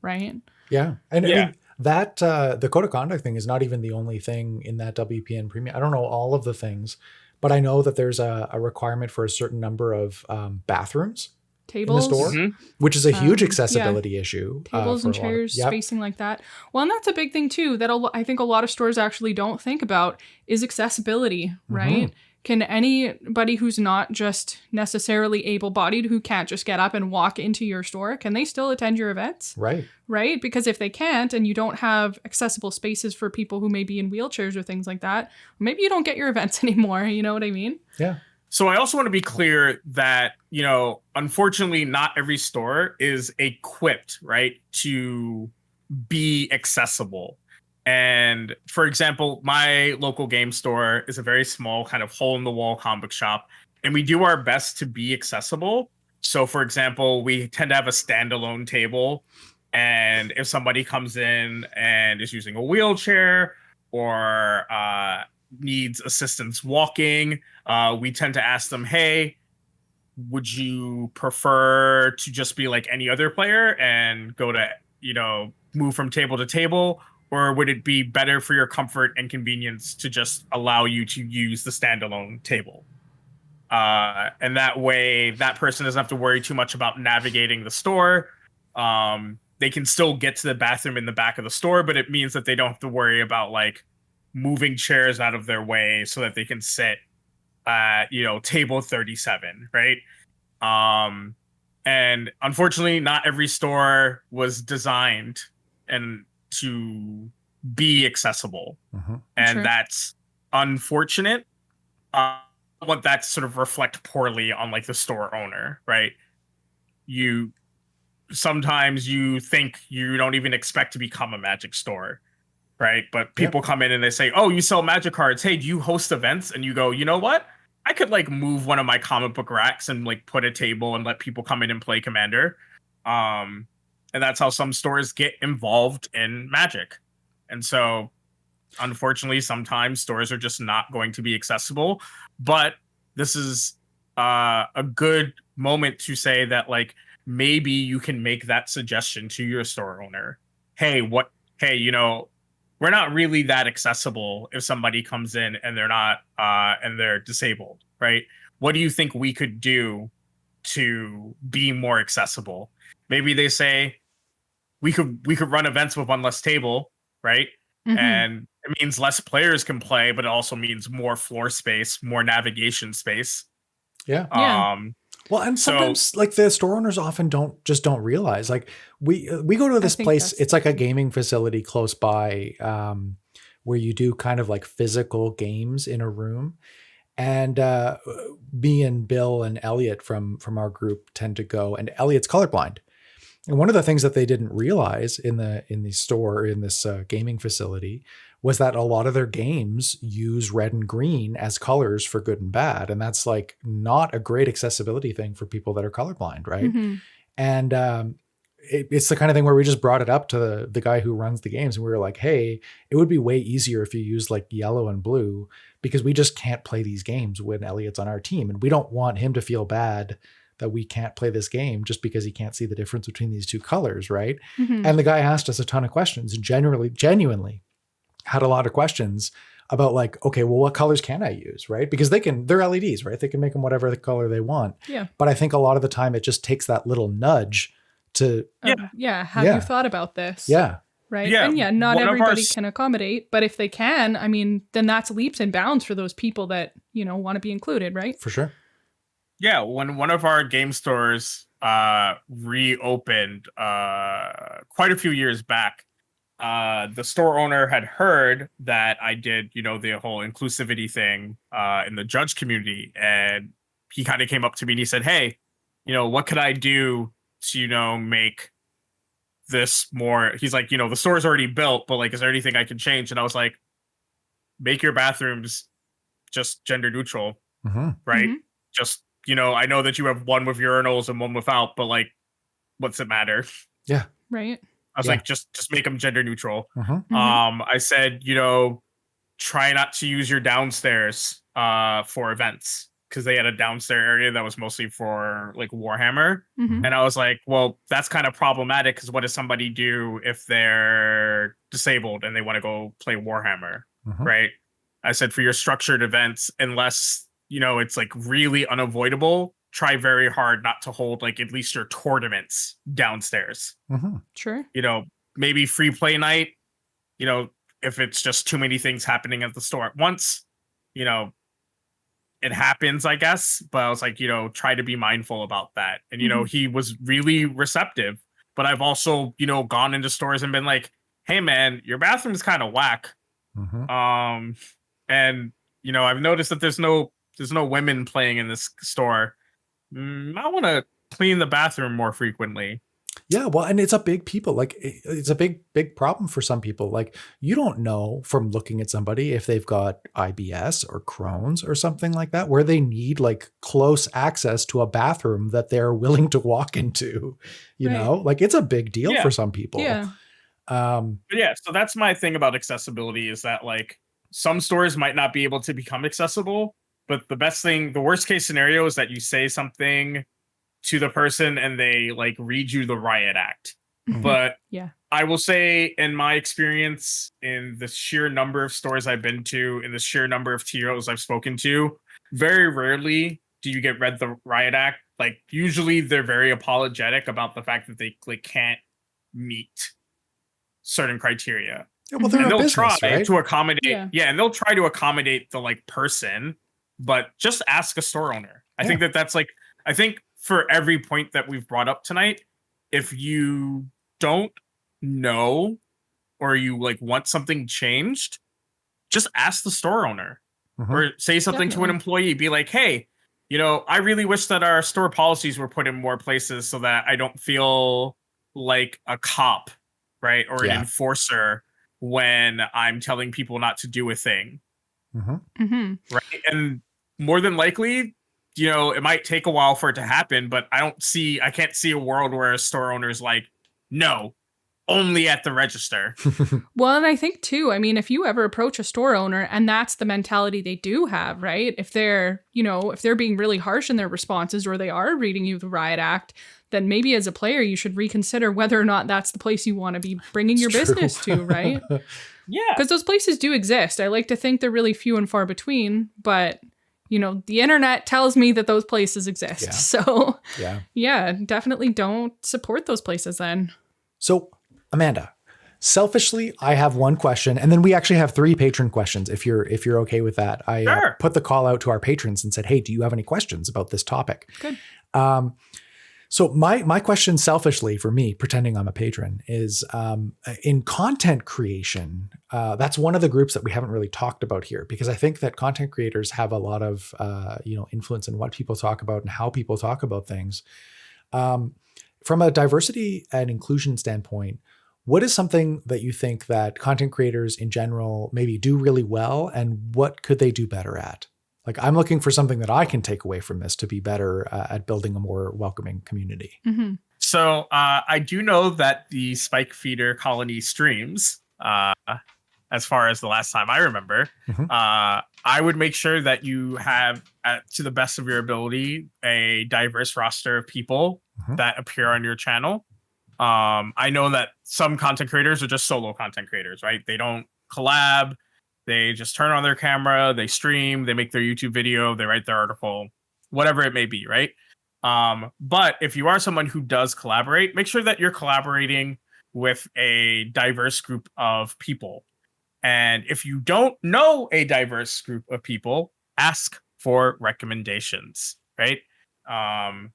right? Yeah. And I mean, that the code of conduct thing is not even the only thing in that WPN Premium. I don't know all of the things, but I know that there's a requirement for a certain number of bathrooms tables in the store, which is a huge accessibility issue. Tables and chairs, spacing like that. Well, and that's a big thing too that I think a lot of stores actually don't think about is accessibility, right? Can anybody who's not just necessarily able-bodied, who can't just get up and walk into your store, can they still attend your events? Right. Right? Because if they can't and you don't have accessible spaces for people who may be in wheelchairs or things like that, maybe you don't get your events anymore. You know what I mean? Yeah. So I also want to be clear that, unfortunately, not every store is equipped, right, to be accessible. And for example, my local game store is a very small kind of hole in the wall comic book shop, and we do our best to be accessible. So for example, we tend to have a standalone table, and if somebody comes in and is using a wheelchair or needs assistance walking, we tend to ask them, hey, would you prefer to just be like any other player and go to, move from table to table? Or would it be better for your comfort and convenience to just allow you to use the standalone table? And that way, that person doesn't have to worry too much about navigating the store. They can still get to the bathroom in the back of the store, but it means that they don't have to worry about like moving chairs out of their way so that they can sit at, table 37, right? And unfortunately, not every store was designed and to be accessible. And Sure. that's unfortunate. I want that to sort of reflect poorly on like the store owner, right? Sometimes you think you don't even expect to become a Magic store, right? But people come in and they say, "Oh, you sell Magic cards. Hey, do you host events?" And you go, "You know what? I could like move one of my comic book racks and like put a table and let people come in and play Commander." And that's how some stores get involved in Magic. And so, unfortunately, sometimes stores are just not going to be accessible. But this is a good moment to say that like maybe you can make that suggestion to your store owner. Hey, we're not really that accessible if somebody comes in and they're not and they're disabled, right? What do you think we could do to be more accessible? Maybe they say we could run events with one less table, right? And it means less players can play, but it also means more floor space, more navigation space. Yeah. Well, and So- sometimes like the store owners often don't realize, like we go to this place, it's like a gaming facility close by, where you do kind of like physical games in a room. And me and Bill and Elliot from our group tend to go, and Elliot's colorblind. And one of the things that they didn't realize in the store, in this gaming facility, was that a lot of their games use red and green as colors for good and bad. And that's like not a great accessibility thing for people that are colorblind, right? And it's the kind of thing where we just brought it up to the guy who runs the games. And we were like, hey, it would be way easier if you used like yellow and blue, because we just can't play these games when Elliot's on our team. And we don't want him to feel bad that we can't play this game just because he can't see the difference between these two colors, right? And the guy asked us a ton of questions, and genuinely had a lot of questions about like, okay, well, what colors can I use, right? Because they're LEDs, right? They can make them whatever the color they want. Yeah. But I think a lot of the time it just takes that little nudge to, have you thought about this? Yeah. Right. Yeah, And not one of our everybody can accommodate, but if they can, I mean, then that's leaps and bounds for those people that, want to be included, right? For sure. Yeah, when one of our game stores reopened quite a few years back, the store owner had heard that I did, the whole inclusivity thing in the judge community, and he kind of came up to me and he said, "Hey, what could I do to, make this more?" He's like, the store's already built, but like, is there anything I can change? And I was like, make your bathrooms just gender neutral, right? Just, I know that you have one with urinals and one without, but like, what's it matter? Yeah. Right. I was like, just make them gender neutral. Mm-hmm. I said, try not to use your downstairs for events, because they had a downstairs area that was mostly for like Warhammer. Mm-hmm. And I was like, well, that's kind of problematic, because what does somebody do if they're disabled and they want to go play Warhammer, right? I said, for your structured events, unless, it's like really unavoidable, try very hard not to hold like at least your tournaments downstairs. Sure. Maybe free play night, if it's just too many things happening at the store at once, it happens, I guess. But I was like, try to be mindful about that. And, he was really receptive. But I've also, gone into stores and been like, hey, man, your bathroom's kind of whack. And, I've noticed that there's no women playing in this store. I want to clean the bathroom more frequently. Yeah, well, and it's a big it's a big problem for some people. Like, you don't know from looking at somebody if they've got IBS or Crohn's or something like that, where they need like close access to a bathroom that they're willing to walk into, like it's a big deal for some people. Yeah. But yeah, so that's my thing about accessibility, is that like some stores might not be able to become accessible, but the worst case scenario is that you say something to the person and they like read you the riot act. But Yeah. I will say, in my experience, in the sheer number of stores I've been to, in the sheer number of TOs I've spoken to, very rarely do you get read the riot act. Like, usually they're very apologetic about the fact that they can't meet certain criteria. Yeah, well, they're And a they'll business, try right? to accommodate. Yeah. Yeah, and they'll try to accommodate the like person, but just ask a store owner. I think that's like, I think for every point that we've brought up tonight, if you don't know or you like want something changed, just ask the store owner or say something to an Definitely. employee. Be like, hey, I really wish that our store policies were put in more places so that I don't feel like a cop, right? Or an Yeah. enforcer when I'm telling people not to do a thing. Mm-hmm. Right. And more than likely, it might take a while for it to happen, but I can't see a world where a store owner's like, no, only at the register. Well, and I think too, I mean, if you ever approach a store owner and that's the mentality they do have, right? If they're, if they're being really harsh in their responses or they are reading you the riot act, then maybe as a player, you should reconsider whether or not that's the place you want to be bringing your business to, right? Yeah. Because those places do exist. I like to think they're really few and far between, but the internet tells me that those places exist. Yeah. So Yeah, definitely don't support those places then. So Amanda, selfishly, I have one question, and then we actually have 3 patron questions. If you're okay with that, I Sure. put the call out to our patrons and said, "Hey, do you have any questions about this topic?" Good. So my question, selfishly for me, pretending I'm a patron, is in content creation. That's one of the groups that we haven't really talked about here, because I think that content creators have a lot of influence in what people talk about and how people talk about things. From a diversity and inclusion standpoint, what is something that you think that content creators in general maybe do really well, and what could they do better at? Like, I'm looking for something that I can take away from this to be better at building a more welcoming community. Mm-hmm. So I do know that the Spike Feeder Colony streams, as far as the last time I remember, I would make sure that you have, to the best of your ability, a diverse roster of people that appear on your channel. I know that some content creators are just solo content creators, right? They don't collab. They just turn on their camera, they stream, they make their YouTube video, they write their article, whatever it may be, right? But if you are someone who does collaborate, make sure that you're collaborating with a diverse group of people. And if you don't know a diverse group of people, ask for recommendations, right? I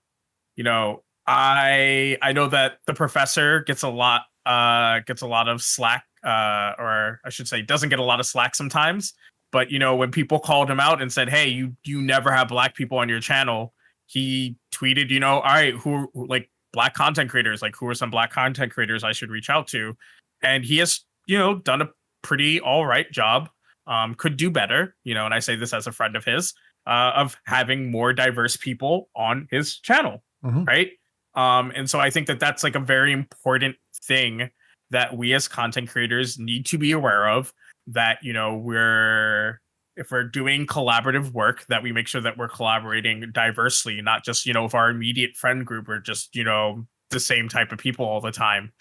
know that the professor gets a lot of slack, or I should say doesn't get a lot of slack sometimes. But when people called him out and said, "Hey, you never have Black people on your channel," he tweeted, "All right, who like Black content creators? Like, who are some Black content creators I should reach out to?" And he has done a pretty all right job. Could do better, and I say this as a friend of his, of having more diverse people on his channel, right? And so I think that that's like a very important thing that we as content creators need to be aware of, that, if we're doing collaborative work, that we make sure that we're collaborating diversely, not just, if our immediate friend group are just, the same type of people all the time.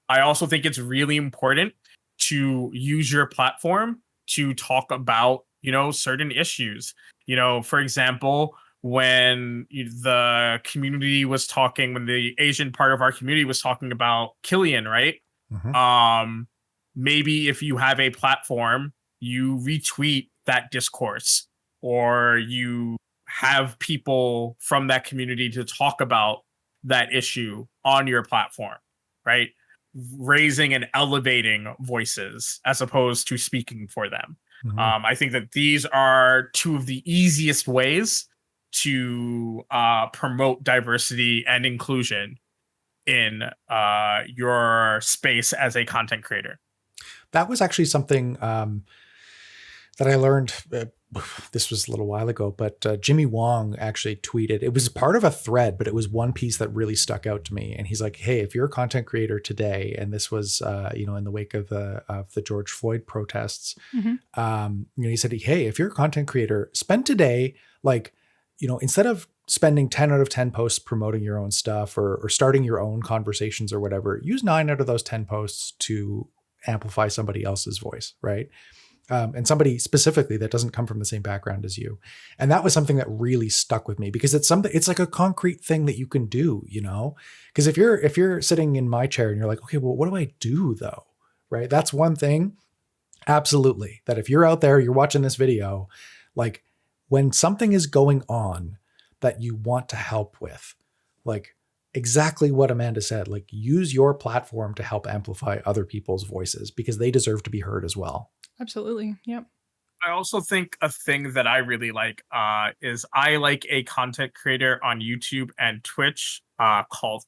I also think it's really important to use your platform to talk about, certain issues. For example, when the community was talking, when the Asian part of our community was talking about Killian, right? Maybe if you have a platform, you retweet that discourse, or you have people from that community to talk about that issue on your platform, right? Raising and elevating voices as opposed to speaking for them. I think that these are 2 of the easiest ways to promote diversity and inclusion in your space as a content creator. That was actually something that I learned. This was a little while ago, but Jimmy Wong actually tweeted. It was part of a thread, but it was one piece that really stuck out to me. And he's like, "Hey, if you're a content creator today," and this was in the wake of the George Floyd protests, he said, "Hey, if you're a content creator, spend today instead of spending 10 out of 10 posts promoting your own stuff or starting your own conversations or whatever, use 9 out of those 10 posts to amplify somebody else's voice, right? And somebody specifically that doesn't come from the same background as you. And that was something that really stuck with me because it's like a concrete thing that you can do, you know? Because if you're sitting in my chair and you're like, okay, well, what do I do though? Right? That's one thing. Absolutely. That if you're out there, you're watching this video, like when something is going on that you want to help with, like exactly what Amanda said, like use your platform to help amplify other people's voices because they deserve to be heard as well. Absolutely. Yep. I also think a thing that I really like is I like a content creator on YouTube and Twitch called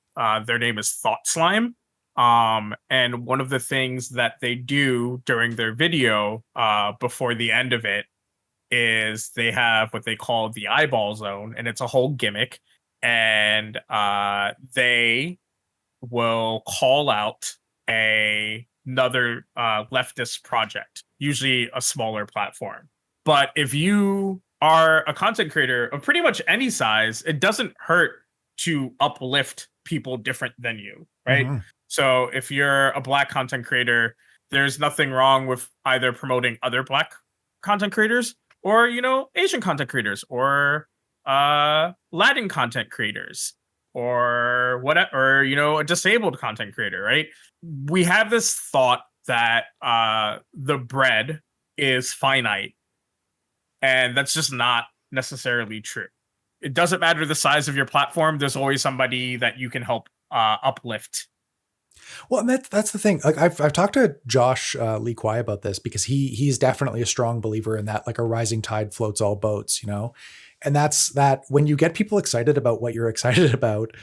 their name is Thought Slime. And one of the things that they do during their video before the end of it is they have what they call the eyeball zone, and it's a whole gimmick. And they will call out another leftist project, usually a smaller platform. But if you are a content creator of pretty much any size, it doesn't hurt to uplift people different than you, right? Mm-hmm. So if you're a Black content creator, there's nothing wrong with either promoting other Black content creators or, you know, Asian content creators or Latin content creators or whatever, or, you know, a disabled content creator, right? We have this thought that the bread is finite, and that's just not necessarily true. It doesn't matter the size of your platform. There's always somebody that you can help uplift. Well, and that's the thing. Like I've talked to Josh Lee Kwai about this because he's definitely a strong believer in that, like a rising tide floats all boats, you know? And that's that when you get people excited about what you're excited about,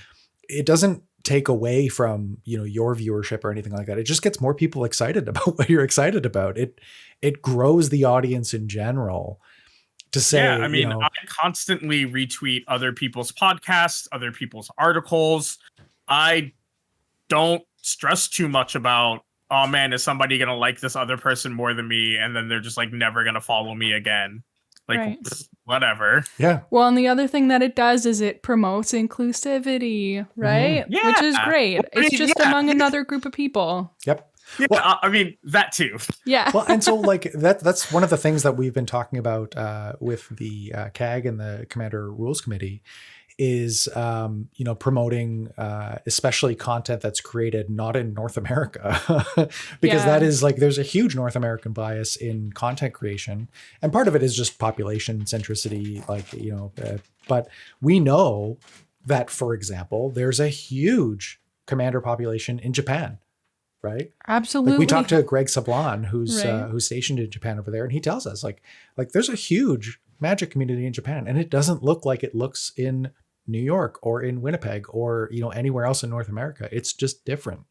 it doesn't take away from, you know, your viewership or anything like that. It just gets more people excited about what you're excited about. It grows the audience in general to say, yeah, I mean, you know, I constantly retweet other people's podcasts, other people's articles. I don't stress too much about, oh man, is somebody going to like this other person more than me? And then they're just like never going to follow me again. Like, Right. whatever. yeah. Well, and the other thing that it does is it promotes inclusivity, right? Yeah. Which is great. Well, It's just yeah. among another group of people. Yep. Yeah, Well- I mean, that too. Yeah. Well, and so like that's one of the things that we've been talking about with the CAG and the Commander Rules Committee is, you know, promoting especially content that's created not in North America, because Yeah. that is like, there's a huge North American bias in content creation. And part of it is just population centricity, like, you know, but we know that, for example, there's a huge Commander population in Japan. Right. Absolutely. Like we talked to Greg Sablon, who's Right. who's stationed in Japan over there, and he tells us like there's a huge Magic community in Japan, and it doesn't look like it looks in New York or in Winnipeg or, you know, anywhere else in North America. It's just different,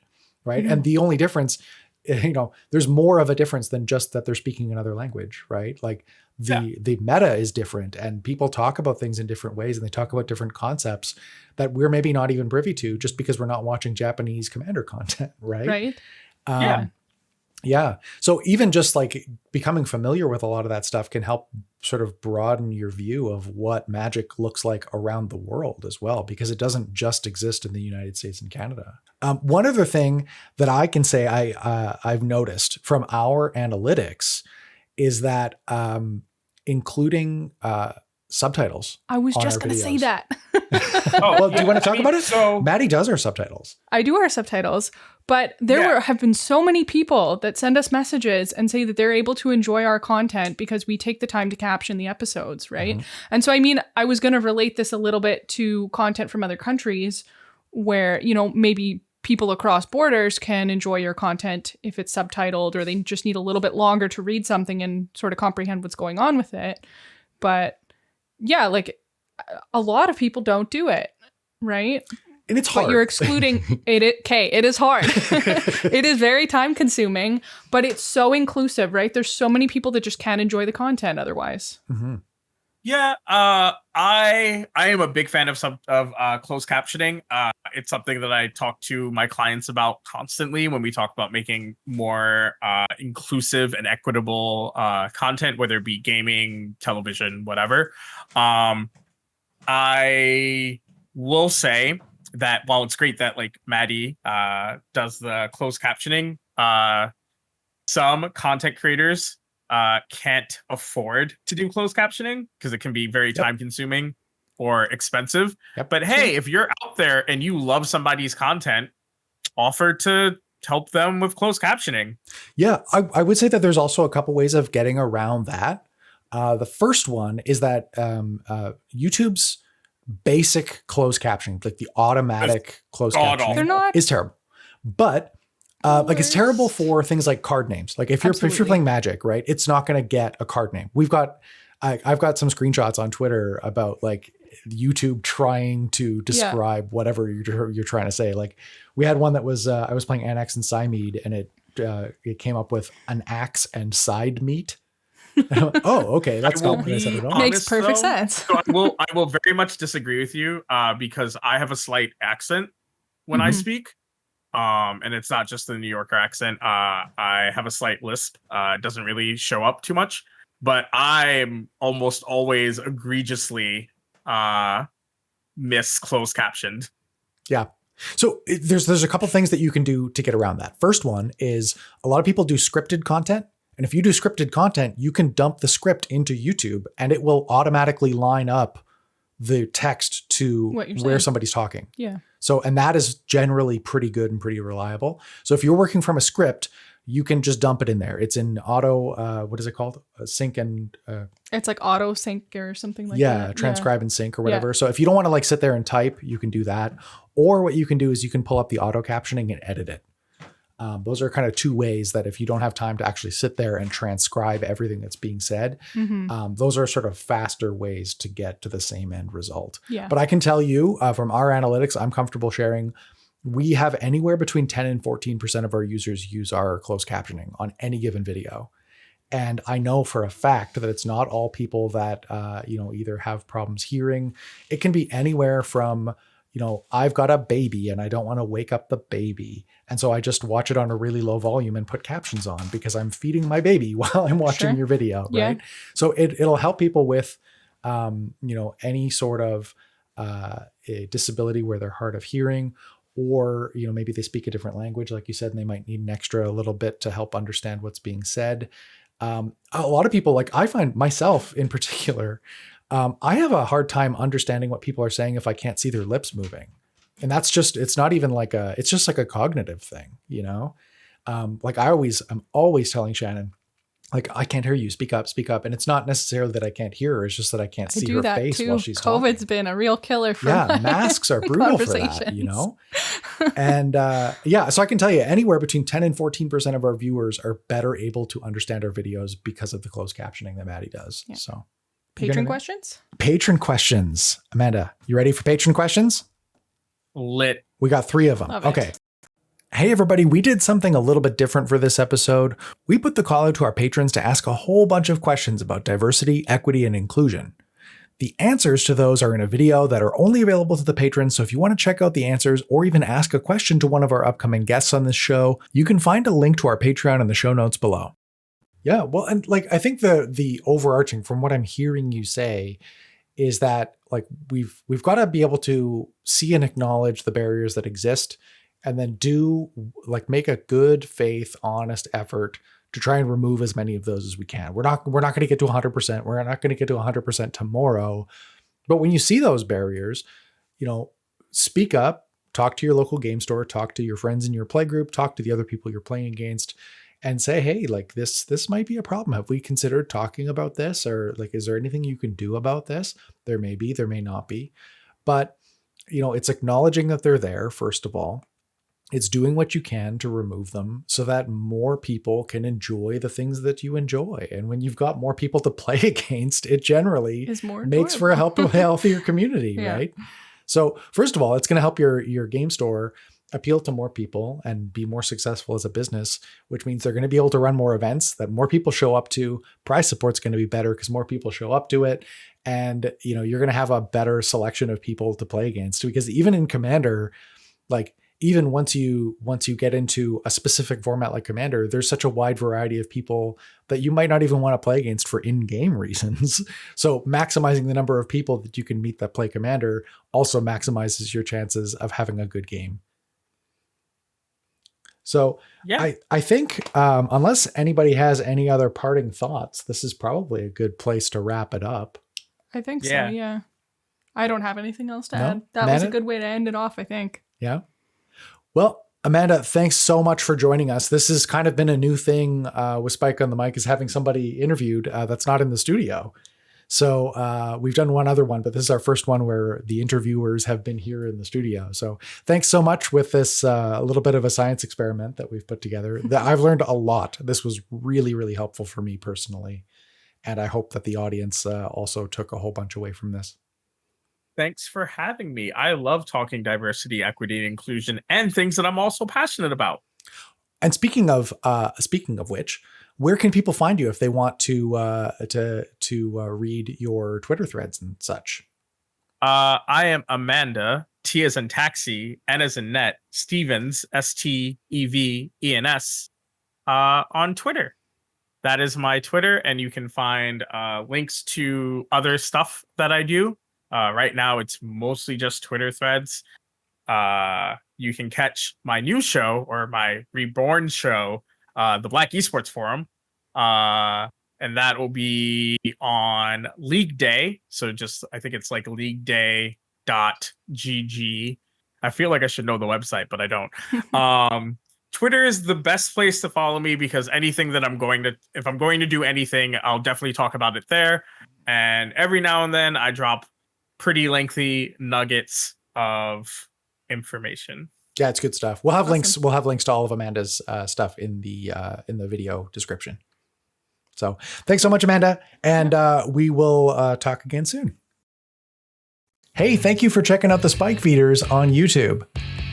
right? Mhm. And the only difference, you know, there's more of a difference than just that they're speaking another language, right? Like the meta is different, and people talk about things in different ways, and they talk about different concepts that we're maybe not even privy to just because we're not watching Japanese Commander content, right? Right. Yeah. Yeah. So even just like becoming familiar with a lot of that stuff can help sort of broaden your view of what Magic looks like around the world as well, because it doesn't just exist in the United States and Canada. One other thing that I can say I've noticed from our analytics is that including subtitles. I was on just our going to say videos. that. Well, do you want to talk about it? So Maddy does our subtitles. I do our subtitles, but there have been so many people that send us messages and say that they're able to enjoy our content because we take the time to caption the episodes, right? Mhm. And so, I mean, I was going to relate this a little bit to content from other countries where, you know, maybe people across borders can enjoy your content if it's subtitled, or they just need a little bit longer to read something and sort of comprehend what's going on with it. But yeah, like a lot of people don't do it, right? And it's hard. But you're excluding it. Okay, it is hard. It is very time consuming, but it's so inclusive, right? There's so many people that just can't enjoy the content otherwise. Mm-hmm. yeah, I am a big fan of closed captioning. It's something that I talk to my clients about constantly when we talk about making more inclusive and equitable content, whether it be gaming, television, whatever. I will say that while it's great that like Maddy does the closed captioning, some content creators can't afford to do closed captioning because it can be very time consuming or expensive. Yep. But hey, if you're out there and you love somebody's content, offer to help them with closed captioning. Yeah, I would say that there's also a couple ways of getting around that. The first one is that YouTube's basic closed captioning, like the automatic closed god-awful. They're not- captioning, is terrible. But like it's terrible for things like card names. Like if you're playing Magic, right, it's not going to get a card name. I've got some screenshots on Twitter about like YouTube trying to describe whatever you're trying to say. Like we had one that was I was playing Annex and Side and it came up with an axe and side meat. Oh, okay, that's not what I said at all. Makes perfect sense. So I will very much disagree with you because I have a slight accent when I speak. And it's not just the New Yorker accent. I have a slight lisp. It doesn't really show up too much, but I'm almost always egregiously closed captioned. Yeah. So there's a couple things that you can do to get around that. First one is a lot of people do scripted content. And if you do scripted content, you can dump the script into YouTube and it will automatically line up the text to where somebody's talking. Yeah. So, and that is generally pretty good and pretty reliable. So if you're working from a script, you can just dump it in there. It's in auto, what is it called? Sync and... it's like auto sync or something like that. Yeah, transcribe and sync or whatever. Yeah. So if you don't want to like sit there and type, you can do that. Or what you can do is you can pull up the auto captioning and edit it. Those are kind of two ways that if you don't have time to actually sit there and transcribe everything that's being said, those are sort of faster ways to get to the same end result. Yeah. But I can tell you from our analytics, I'm comfortable sharing, we have anywhere between 10 and 14% of our users use our closed captioning on any given video. And I know for a fact that it's not all people that, either have problems hearing. It can be anywhere from, I've got a baby and I don't want to wake up the baby. And so I just watch it on a really low volume and put captions on because I'm feeding my baby while I'm watching your video, right? Yeah. So it'll help people with, any sort of a disability where they're hard of hearing, or, maybe they speak a different language, like you said, and they might need an extra little bit to help understand what's being said. A lot of people, like I find myself in particular, I have a hard time understanding what people are saying if I can't see their lips moving. And that's just, it's not even like it's just like a cognitive thing, like I'm always telling Shannon, like, I can't hear you, speak up. And it's not necessarily that I can't hear her. It's just that I can't see her face while she's talking. COVID's been a real killer for masks are brutal for that, And so I can tell you anywhere between 10 and 14% of our viewers are better able to understand our videos because of the closed captioning that Maddy does. Yeah. So Patron questions? Patron questions. Amanda, you ready for patron questions? Lit. We got 3 of them. Okay. Hey, everybody. We did something a little bit different for this episode. We put the call out to our patrons to ask a whole bunch of questions about diversity, equity, and inclusion. The answers to those are in a video that are only available to the patrons. So if you want to check out the answers or even ask a question to one of our upcoming guests on this show, you can find a link to our Patreon in the show notes below. Yeah, well, and like, I think the overarching from what I'm hearing you say is that like we've got to be able to see and acknowledge the barriers that exist and then make a good faith, honest effort to try and remove as many of those as we can. We're not going to get to 100%. We're not going to get to 100% tomorrow. But when you see those barriers, speak up, talk to your local game store, talk to your friends in your play group, talk to the other people you're playing against, and say, hey, like this might be a problem. Have we considered talking about this? Or like, is there anything you can do about this? There may be, there may not be. But, it's acknowledging that they're there, first of all. It's doing what you can to remove them so that more people can enjoy the things that you enjoy. And when you've got more people to play against, it generally makes for a healthier community, right? So first of all, it's going to help your game store appeal to more people and be more successful as a business, which means they're going to be able to run more events that more people show up to. Prize support's going to be better because more people show up to it. And, you're going to have a better selection of people to play against, because even in Commander, like, even once you get into a specific format like Commander, there's such a wide variety of people that you might not even want to play against for in-game reasons. So maximizing the number of people that you can meet that play Commander also maximizes your chances of having a good game. So yeah. I think unless anybody has any other parting thoughts, this is probably a good place to wrap it up. I think so, yeah. I don't have anything else to add. That was a good way to end it off, I think. Yeah. Well, Amanda, thanks so much for joining us. This has kind of been a new thing with Spike on the Mic, is having somebody interviewed that's not in the studio. So we've done one other one, but this is our first one where the interviewers have been here in the studio. So thanks so much with this a little bit of a science experiment that we've put together. I've learned a lot. This was really, really helpful for me personally. And I hope that the audience also took a whole bunch away from this. Thanks for having me. I love talking diversity, equity, and inclusion, and things that I'm also passionate about. And speaking of which, where can people find you if they want to read your Twitter threads and such? I am Amanda, T as in taxi, N as in net, Stevens, STEVENS, on Twitter. That is my Twitter, and you can find links to other stuff that I do. Right now, it's mostly just Twitter threads. You can catch my new show, or my reborn show, the Black Esports Forum. And that will be on League Day. So I think it's like leagueday.gg. I feel like I should know the website, but I don't. Twitter is the best place to follow me, because anything that if I'm going to do anything, I'll definitely talk about it there. And every now and then I drop pretty lengthy nuggets of information. Yeah, it's good stuff. We'll have links. We'll have links to all of Amanda's stuff in the video description. So thanks so much, Amanda. And we will talk again soon. Hey, thank you for checking out the Spike Feeders on YouTube.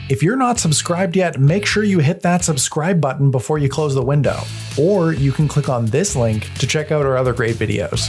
If you're not subscribed yet, make sure you hit that subscribe button before you close the window. Or you can click on this link to check out our other great videos.